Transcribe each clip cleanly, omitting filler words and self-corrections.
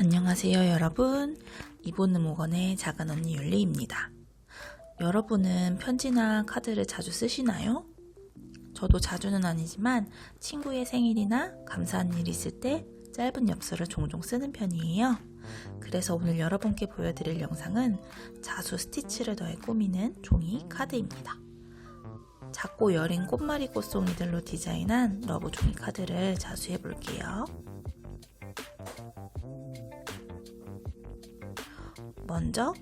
안녕하세요 여러분. 이보는 모건의 작은 언니 율리입니다. 여러분은 편지나 카드를 자주 쓰시나요? 저도 자주는 아니지만 친구의 생일이나 감사한 일이 있을 때 짧은 엽서를 종종 쓰는 편이에요. 그래서 오늘 여러분께 보여드릴 영상은 자수 스티치를 더해 꾸미는 종이 카드입니다. 작고 여린 꽃말이 꽃송이들로 디자인한 러브 종이 카드를 자수해 볼게요. 먼저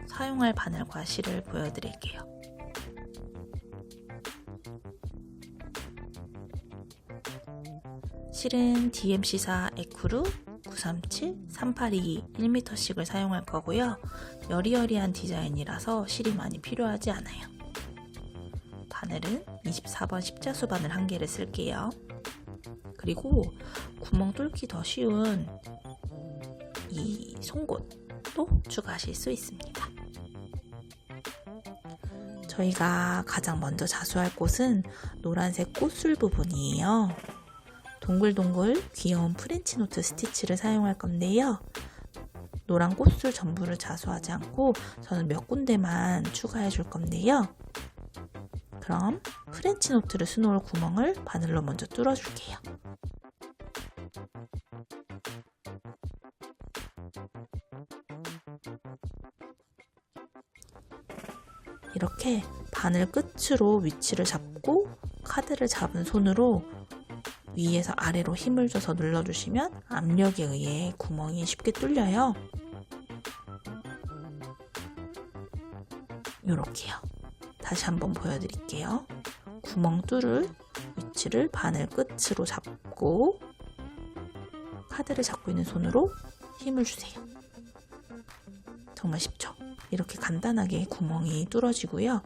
사용할 바늘과 실을 보여드릴게요. 실은 DMC사 에쿠르 937-382 1m씩을 사용할 거고요. 여리여리한 디자인이라서 실이 많이 필요하지 않아요. 바늘은 24번 십자수 바늘 1개를 쓸게요. 그리고 구멍 뚫기 더 쉬운 이 송곳도 추가하실 수 있습니다. 저희가 가장 먼저 자수할 곳은 노란색 꽃술 부분이에요. 동글동글 귀여운 프렌치노트 스티치를 사용할 건데요. 노란 꽃술 전부를 자수하지 않고 저는 몇 군데만 추가해 줄 건데요. 그럼 프렌치노트를 수놓을 구멍을 바늘로 먼저 뚫어 줄게요. 이렇게 바늘 끝으로 위치를 잡고 카드를 잡은 손으로 위에서 아래로 힘을 줘서 눌러주시면 압력에 의해 구멍이 쉽게 뚫려요. 이렇게요. 다시 한번 보여드릴게요. 구멍 뚫을 위치를 바늘 끝으로 잡고 카드를 잡고 있는 손으로 힘을 주세요. 정말 쉽죠? 이렇게 간단하게 구멍이 뚫어지고요.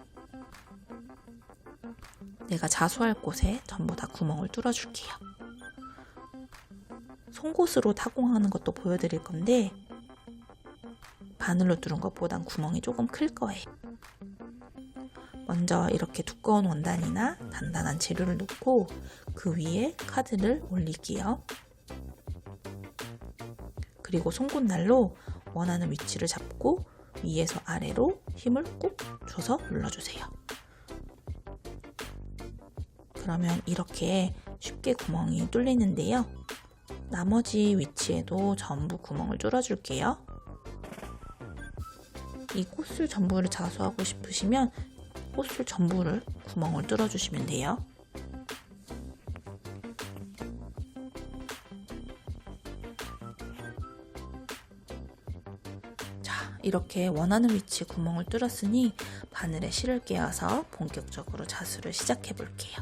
내가 자수할 곳에 전부 다 구멍을 뚫어줄게요. 송곳으로 타공하는 것도 보여드릴 건데 바늘로 뚫은 것보단 구멍이 조금 클 거예요. 먼저 이렇게 두꺼운 원단이나 단단한 재료를 놓고 그 위에 카드를 올릴게요. 그리고 송곳날로 원하는 위치를 잡고 위에서 아래로 힘을 꾹 줘서 눌러주세요. 그러면 이렇게 쉽게 구멍이 뚫리는데요. 나머지 위치에도 전부 구멍을 뚫어줄게요. 이 꽃술 전부를 자수하고 싶으시면 꽃술 전부를 구멍을 뚫어주시면 돼요. 자, 이렇게 원하는 위치에 구멍을 뚫었으니 바늘에 실을 끼워서 본격적으로 자수를 시작해 볼게요.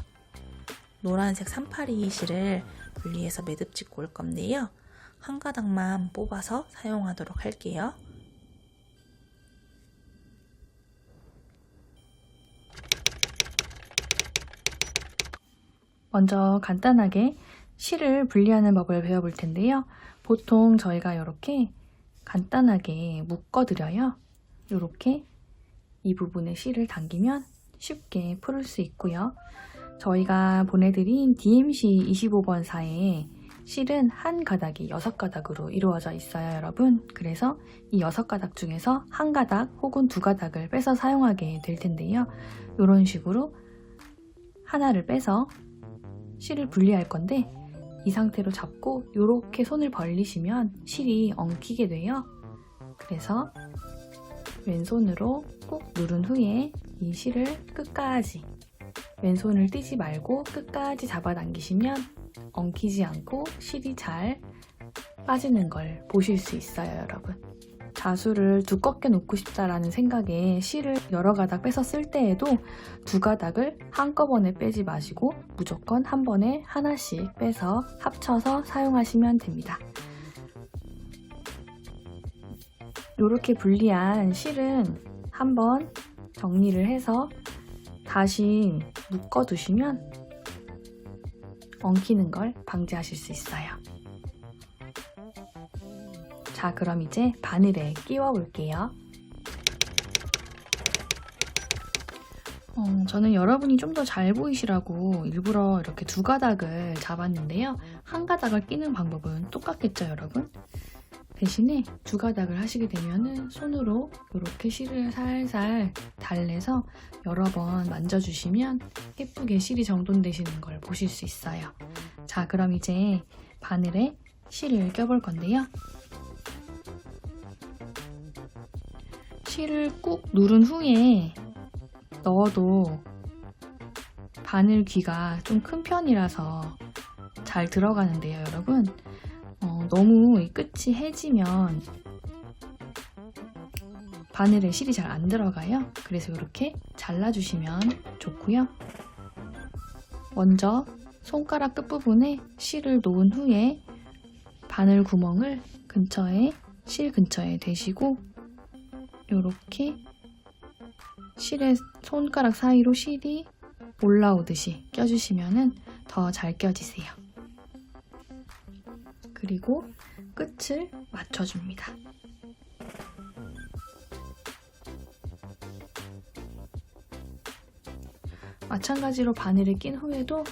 노란색 382 실을 분리해서 매듭 짓고 올 건데요. 한 가닥만 뽑아서 사용하도록 할게요. 먼저 간단하게 실을 분리하는 법을 배워볼 텐데요. 보통 저희가 이렇게 간단하게 묶어드려요. 이렇게 이 부분에 실을 당기면 쉽게 풀을 수 있고요. 저희가 보내드린 DMC 25번사에 실은 한 가닥이 6가닥으로 이루어져 있어요, 여러분. 그래서 이 6가닥 중에서 한 가닥 혹은 2가닥을 빼서 사용하게 될 텐데요. 이런 식으로 하나를 빼서 실을 분리할 건데 이 상태로 잡고 이렇게 손을 벌리시면 실이 엉키게 돼요. 그래서 왼손으로 꾹 누른 후에 이 실을 끝까지 왼손을 떼지 말고 끝까지 잡아당기시면 엉키지 않고 실이 잘 빠지는 걸 보실 수 있어요, 여러분. 자수를 두껍게 놓고 싶다라는 생각에 실을 여러 가닥 빼서 쓸 때에도 2가닥을 한꺼번에 빼지 마시고 무조건 한 번에 하나씩 빼서 합쳐서 사용하시면 됩니다. 이렇게 분리한 실은 한번 정리를 해서 다시 묶어두시면 엉키는 걸 방지하실 수 있어요. 자, 그럼 이제 바늘에 끼워 볼게요. 저는 여러분이 좀 더 잘 보이시라고 일부러 이렇게 2가닥을 잡았는데요. 한 가닥을 끼는 방법은 똑같겠죠, 여러분? 대신에 두 가닥을 하시게 되면은 손으로 이렇게 실을 살살 달래서 여러 번 만져주시면 예쁘게 실이 정돈되시는 걸 보실 수 있어요. 자, 그럼 이제 바늘에 실을 껴볼 건데요. 실을 꾹 누른 후에 넣어도 바늘 귀가 좀 큰 편이라서 잘 들어가는데요, 여러분. 너무 이 끝이 해지면 바늘에 실이 잘 안 들어가요. 그래서 이렇게 잘라주시면 좋고요. 먼저 손가락 끝부분에 실을 놓은 후에 바늘 구멍을 실 근처에 대시고 이렇게 실의 손가락 사이로 실이 올라오듯이 껴주시면 더 잘 껴지세요. 그리고 끝을 맞춰줍니다. 마찬가지로 바늘을 낀 후에도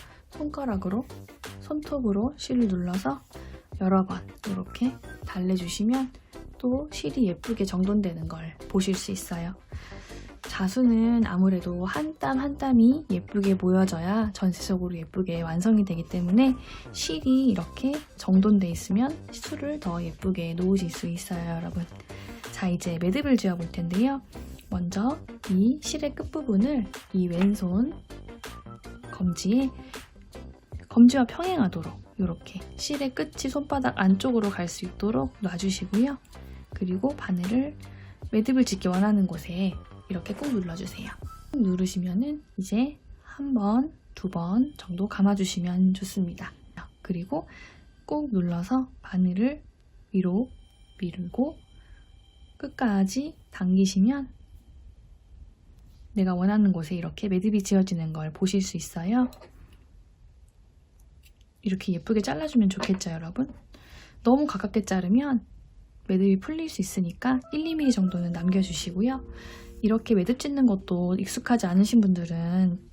손톱으로 실을 눌러서 여러 번 이렇게 달래주시면 또 실이 예쁘게 정돈되는 걸 보실 수 있어요. 자수는 아무래도 한 땀 한 땀이 예쁘게 보여져야 전체적으로 예쁘게 완성이 되기 때문에 실이 이렇게 정돈돼 있으면 수를 더 예쁘게 놓으실 수 있어요, 여러분. 자, 이제 매듭을 지어 볼 텐데요. 먼저 이 실의 끝부분을 이 왼손 검지와 평행하도록 이렇게 실의 끝이 손바닥 안쪽으로 갈 수 있도록 놔주시고요. 그리고 바늘을 매듭을 짓기 원하는 곳에 이렇게 꾹 눌러주세요. 꾹 누르시면은 이제 한 번, 두 번 정도 감아주시면 좋습니다. 그리고 꾹 눌러서 바늘을 위로 밀고 끝까지 당기시면 내가 원하는 곳에 이렇게 매듭이 지어지는 걸 보실 수 있어요. 이렇게 예쁘게 잘라주면 좋겠죠, 여러분? 너무 가깝게 자르면 매듭이 풀릴 수 있으니까 1, 2mm 정도는 남겨주시고요. 이렇게 매듭 짓는 것도 익숙하지 않으신 분들은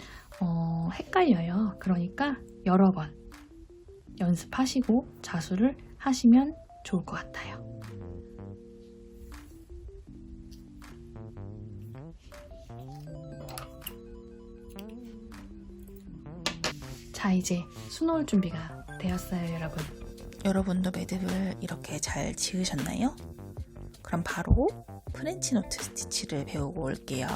헷갈려요. 그러니까 여러 번 연습하시고 자수를 하시면 좋을 것 같아요. 자, 이제 수놓을 준비가 되었어요, 여러분. 여러분도 매듭을 이렇게 잘 지으셨나요? 그럼 바로 프렌치 노트 스티치를 배우고 올게요.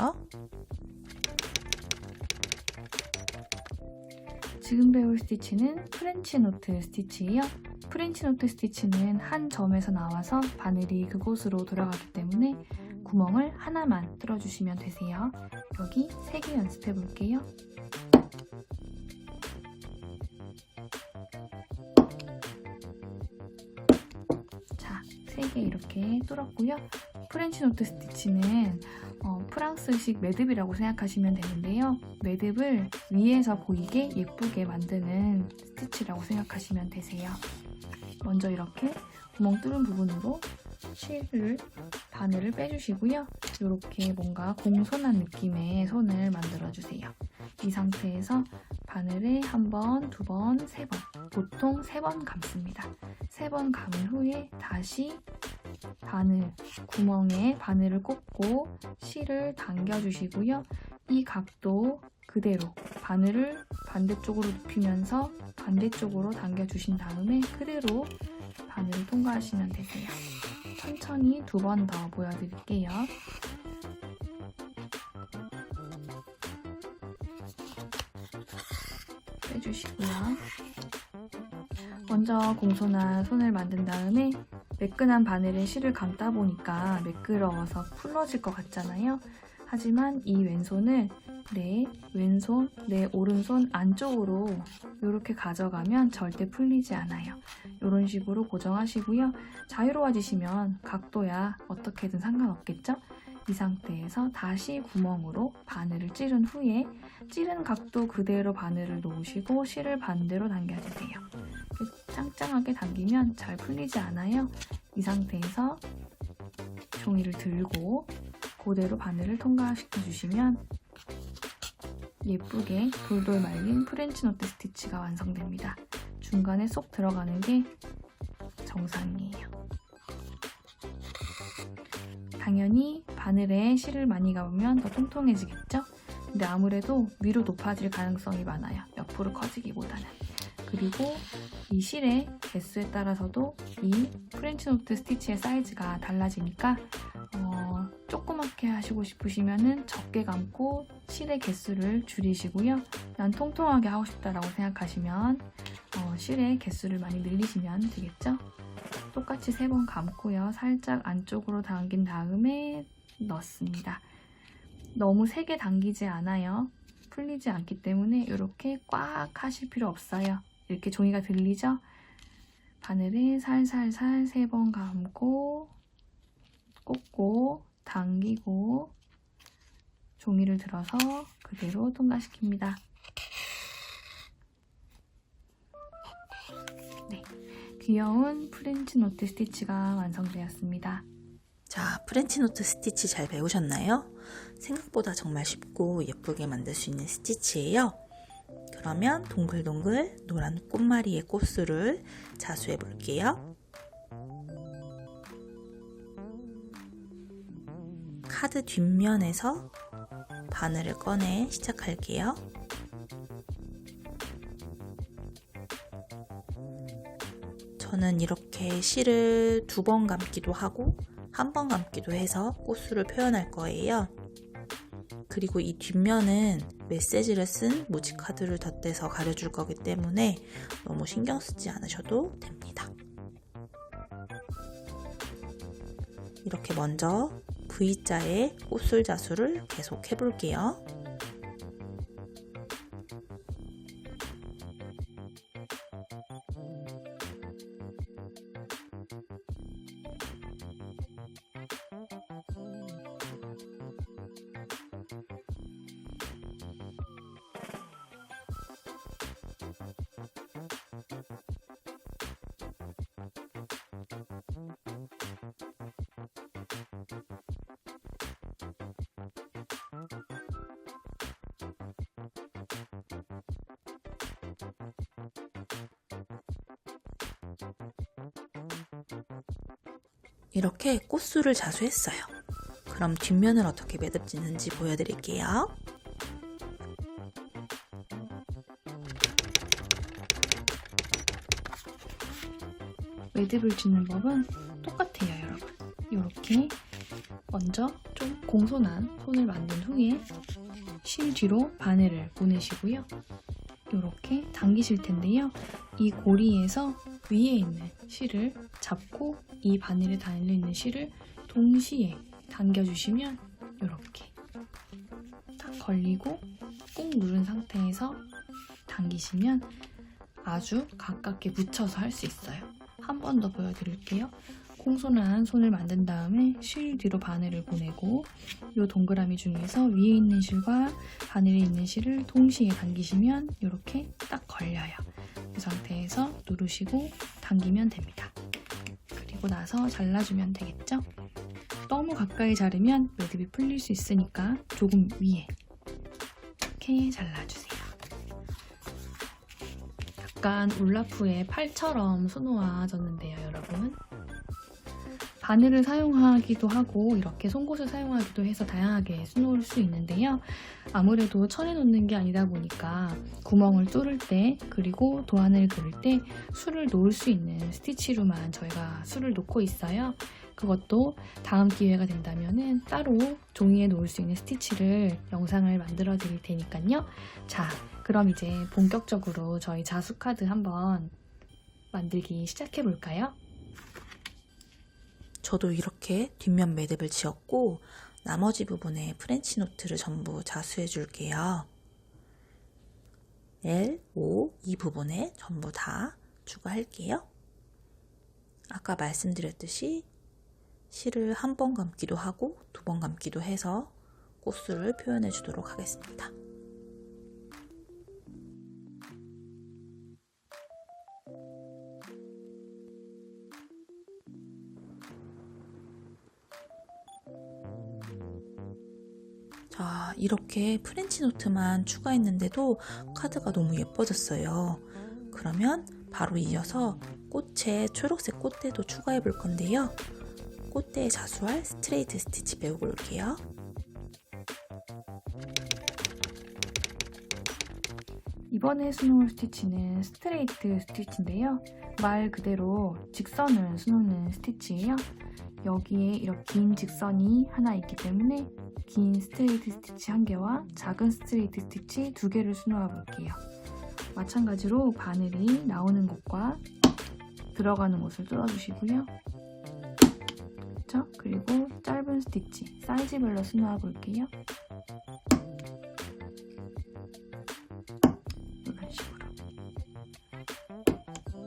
지금 배울 스티치는 프렌치 노트 스티치예요. 프렌치 노트 스티치는 한 점에서 나와서 바늘이 그곳으로 돌아가기 때문에 구멍을 하나만 뚫어주시면 되세요. 여기 3개 연습해 볼게요. 자, 3개 이렇게 뚫었고요. 프렌치 노트 스티치는 프랑스식 매듭이라고 생각하시면 되는데요. 매듭을 위에서 보이게 예쁘게 만드는 스티치라고 생각하시면 되세요. 먼저 이렇게 구멍 뚫은 부분으로 바늘을 빼주시고요. 이렇게 뭔가 공손한 느낌의 손을 만들어주세요. 이 상태에서 바늘에 한 번, 두 번, 세 번, 보통 3번 감습니다. 3번 감은 후에 다시 구멍에 바늘을 꽂고 실을 당겨주시고요. 이 각도 그대로 바늘을 반대쪽으로 눕히면서 반대쪽으로 당겨주신 다음에 그대로 바늘을 통과하시면 되세요. 천천히 2번 더 보여드릴게요. 빼주시고요. 먼저 공손한 손을 만든 다음에 매끈한 바늘에 실을 감다 보니까 매끄러워서 풀러질 것 같잖아요. 하지만 이 왼손을 내 왼손, 내 오른손 안쪽으로 이렇게 가져가면 절대 풀리지 않아요. 이런 식으로 고정하시고요. 자유로워지시면 각도야 어떻게든 상관없겠죠? 이 상태에서 다시 구멍으로 바늘을 찌른 후에 찌른 각도 그대로 바늘을 놓으시고 실을 반대로 당겨주세요. 짱짱하게 당기면 잘 풀리지 않아요. 이 상태에서 종이를 들고 그대로 바늘을 통과시켜주시면 예쁘게 돌돌 말린 프렌치 노트 스티치가 완성됩니다. 중간에 쏙 들어가는 게 정상이에요. 당연히 바늘에 실을 많이 감으면 더 통통해지겠죠? 근데 아무래도 위로 높아질 가능성이 많아요. 옆으로 커지기보다는. 그리고 이 실의 개수에 따라서도 이 프렌치노트 스티치의 사이즈가 달라지니까 조그맣게 하시고 싶으시면 적게 감고 실의 개수를 줄이시고요. 난 통통하게 하고 싶다라고 생각하시면 실의 개수를 많이 늘리시면 되겠죠? 똑같이 3번 감고요. 살짝 안쪽으로 당긴 다음에 넣습니다. 너무 세게 당기지 않아요. 풀리지 않기 때문에 이렇게 꽉 하실 필요 없어요. 이렇게 종이가 들리죠? 바늘에 살살살 3번 감고 꽂고 당기고 종이를 들어서 그대로 통과시킵니다. 네, 귀여운 프렌치 노트 스티치가 완성되었습니다. 자, 프렌치 노트 스티치 잘 배우셨나요? 생각보다 정말 쉽고 예쁘게 만들 수 있는 스티치예요. 그러면 동글동글 노란 꽃말이의 꽃술을 자수해 볼게요. 카드 뒷면에서 바늘을 꺼내 시작할게요. 저는 이렇게 실을 2번 감기도 하고 1번 감기도 해서 꽃술을 표현할 거예요. 그리고 이 뒷면은 메시지를 쓴 무지 카드를 덧대서 가려줄 거기 때문에 너무 신경 쓰지 않으셔도 됩니다. 이렇게 먼저 V자의 꽃술 자수를 계속 해볼게요. 이렇게 꽃술을 자수했어요. 그럼 뒷면을 어떻게 매듭짓는지 보여드릴게요. 매듭을 짓는 법은 똑같아요, 여러분. 이렇게 먼저 좀 공손한 손을 만든 후에 실 뒤로 바늘을 보내시고요. 이렇게 당기실 텐데요. 이 고리에서 위에 있는 실을 잡고 이 바늘에 달려있는 실을 동시에 당겨주시면 이렇게 딱 걸리고 꾹 누른 상태에서 당기시면 아주 가깝게 붙여서 할 수 있어요. 한 번 더 보여드릴게요. 공손한 손을 만든 다음에 실 뒤로 바늘을 보내고 이 동그라미 중에서 위에 있는 실과 바늘에 있는 실을 동시에 당기시면 이렇게 딱 걸려요. 이 상태에서 누르시고 당기면 됩니다. 그리고 나서 잘라주면 되겠죠? 너무 가까이 자르면 매듭이 풀릴 수 있으니까 조금 위에 이렇게 잘라주세요. 약간 울라프의 팔처럼 수놓아졌는데요, 여러분. 바늘을 사용하기도 하고 이렇게 송곳을 사용하기도 해서 다양하게 수놓을 수 있는데요. 아무래도 천에 놓는 게 아니다 보니까 구멍을 뚫을 때 그리고 도안을 그릴 때 술을 놓을 수 있는 스티치로만 저희가 술을 놓고 있어요. 그것도 다음 기회가 된다면 따로 종이에 놓을 수 있는 스티치를 영상을 만들어 드릴 테니까요. 자, 그럼 이제 본격적으로 저희 자수카드 한번 만들기 시작해 볼까요? 저도 이렇게 뒷면 매듭을 지었고 나머지 부분에 프렌치 노트를 전부 자수해 줄게요. L, O, 이 부분에 전부 다 추가할게요. 아까 말씀드렸듯이 실을 1번 감기도 하고 2번 감기도 해서 꽃술을 표현해 주도록 하겠습니다. 자, 이렇게 프렌치 노트만 추가했는데도 카드가 너무 예뻐졌어요. 그러면 바로 이어서 꽃에 초록색 꽃대도 추가해 볼 건데요. 꽃대에 자수할 스트레이트 스티치 배우고 올게요. 이번에 수놓을 스티치는 스트레이트 스티치인데요. 말 그대로 직선을 수놓는 스티치예요. 여기에 이렇게 긴 직선이 하나 있기 때문에 긴 스트레이트 스티치 1개와 작은 스트레이트 스티치 2개를 수놓아 볼게요. 마찬가지로 바늘이 나오는 곳과 들어가는 곳을 뚫어주시고요. 그렇죠? 그리고 짧은 스티치 사이즈별로 수놓아 볼게요. 이런 식으로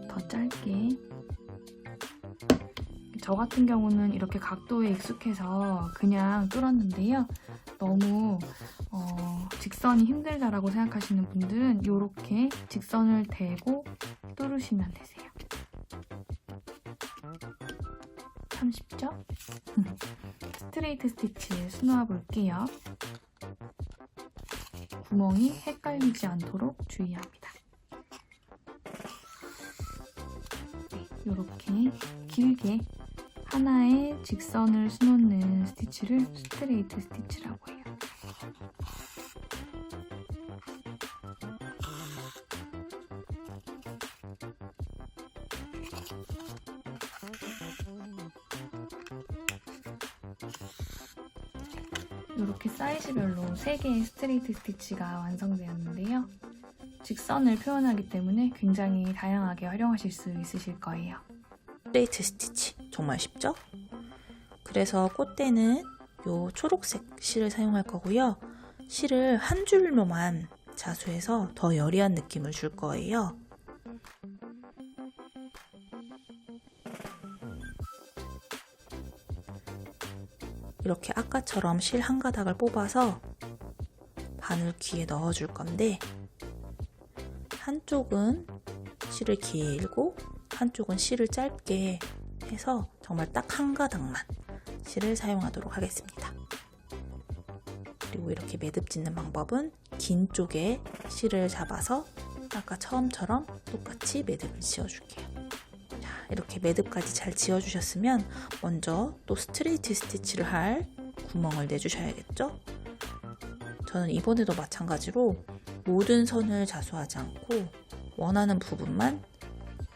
더 짧게. 저 같은 경우는 이렇게 각도에 익숙해서 그냥 뚫었는데요. 너무 직선이 힘들다라고 생각하시는 분들은 이렇게 직선을 대고 뚫으시면 되세요. 참 쉽죠? 스트레이트 스티치 수놓아 볼게요. 구멍이 헷갈리지 않도록 주의합니다. 이렇게 길게 하나의 직선을 수놓는 스티치를 스트레이트 스티치라고 해요. 이렇게 사이즈별로 3개의 스트레이트 스티치가 완성되었는데요. 직선을 표현하기 때문에 굉장히 다양하게 활용하실 수 있으실 거예요. 스트레이트 스티치 정말 쉽죠? 그래서 꽃대는 요 초록색 실을 사용할 거고요. 실을 한 줄로만 자수해서 더 여리한 느낌을 줄 거예요. 이렇게 아까처럼 실 한 가닥을 뽑아서 바늘 귀에 넣어줄 건데 한쪽은 실을 길고 한쪽은 실을 짧게 해서 정말 딱 한 가닥만 실을 사용하도록 하겠습니다. 그리고 이렇게 매듭 짓는 방법은 긴 쪽에 실을 잡아서 아까 처음처럼 똑같이 매듭을 지어줄게요. 자, 이렇게 매듭까지 잘 지어주셨으면 먼저 또 스트레이트 스티치를 할 구멍을 내주셔야겠죠? 저는 이번에도 마찬가지로 모든 선을 자수하지 않고 원하는 부분만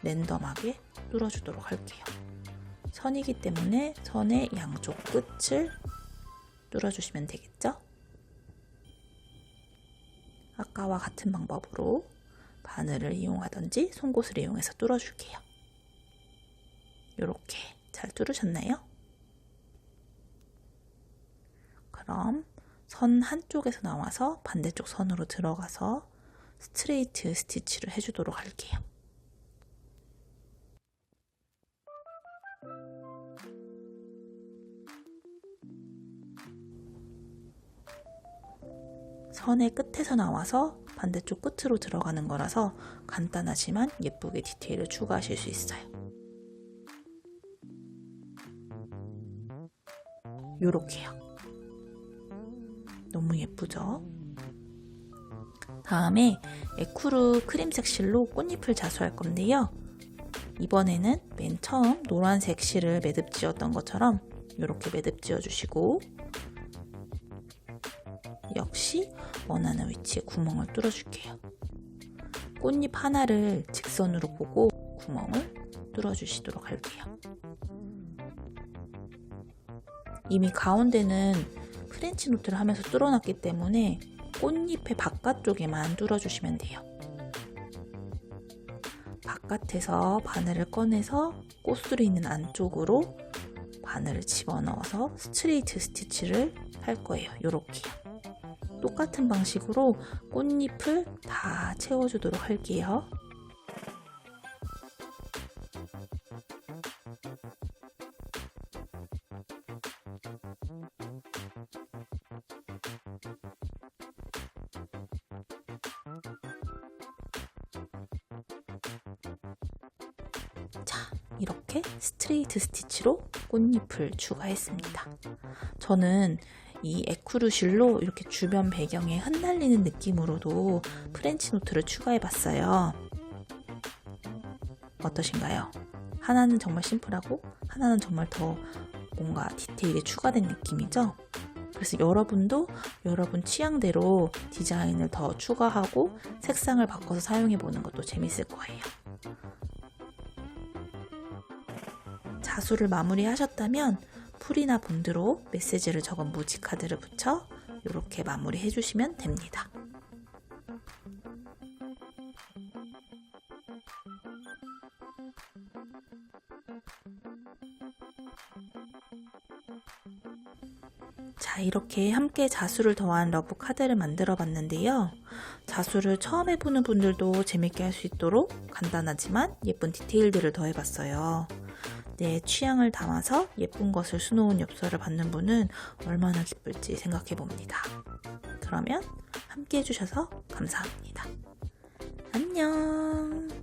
랜덤하게 뚫어주도록 할게요. 선이기 때문에 선의 양쪽 끝을 뚫어주시면 되겠죠? 아까와 같은 방법으로 바늘을 이용하든지 송곳을 이용해서 뚫어줄게요. 이렇게 잘 뚫으셨나요? 그럼 선 한쪽에서 나와서 반대쪽 선으로 들어가서 스트레이트 스티치를 해주도록 할게요. 선의 끝에서 나와서 반대쪽 끝으로 들어가는 거라서 간단하지만 예쁘게 디테일을 추가하실 수 있어요. 요렇게요. 너무 예쁘죠? 다음에 에쿠르 크림색 실로 꽃잎을 자수할 건데요. 이번에는 맨 처음 노란색 실을 매듭 지었던 것처럼 이렇게 매듭 지어주시고 역시 원하는 위치에 구멍을 뚫어줄게요. 꽃잎 하나를 직선으로 보고 구멍을 뚫어주시도록 할게요. 이미 가운데는 프렌치 노트를 하면서 뚫어놨기 때문에 꽃잎의 바깥쪽에만 뚫어주시면 돼요. 바깥에서 바늘을 꺼내서 꽃술이 있는 안쪽으로 바늘을 집어넣어서 스트레이트 스티치를 할 거예요. 요렇게요. 똑같은 방식으로 꽃잎을 다 채워주도록 할게요. 자, 이렇게 스트레이트 스티치로 꽃잎을 추가했습니다. 저는 이 에쿠르 실로 이렇게 주변 배경에 흩날리는 느낌으로도 프렌치 노트를 추가해봤어요. 어떠신가요? 하나는 정말 심플하고 하나는 정말 더 뭔가 디테일이 추가된 느낌이죠? 그래서 여러분도 여러분 취향대로 디자인을 더 추가하고 색상을 바꿔서 사용해 보는 것도 재밌을 거예요. 자수를 마무리하셨다면 풀이나 본드로 메시지를 적은 무지 카드를 붙여 이렇게 마무리해 주시면 됩니다. 자, 이렇게 함께 자수를 더한 러브 카드를 만들어 봤는데요. 자수를 처음 해보는 분들도 재밌게 할 수 있도록 간단하지만 예쁜 디테일들을 더해봤어요. 내 취향을 담아서 예쁜 것을 수놓은 엽서를 받는 분은 얼마나 기쁠지 생각해 봅니다. 그러면 함께 해주셔서 감사합니다. 안녕.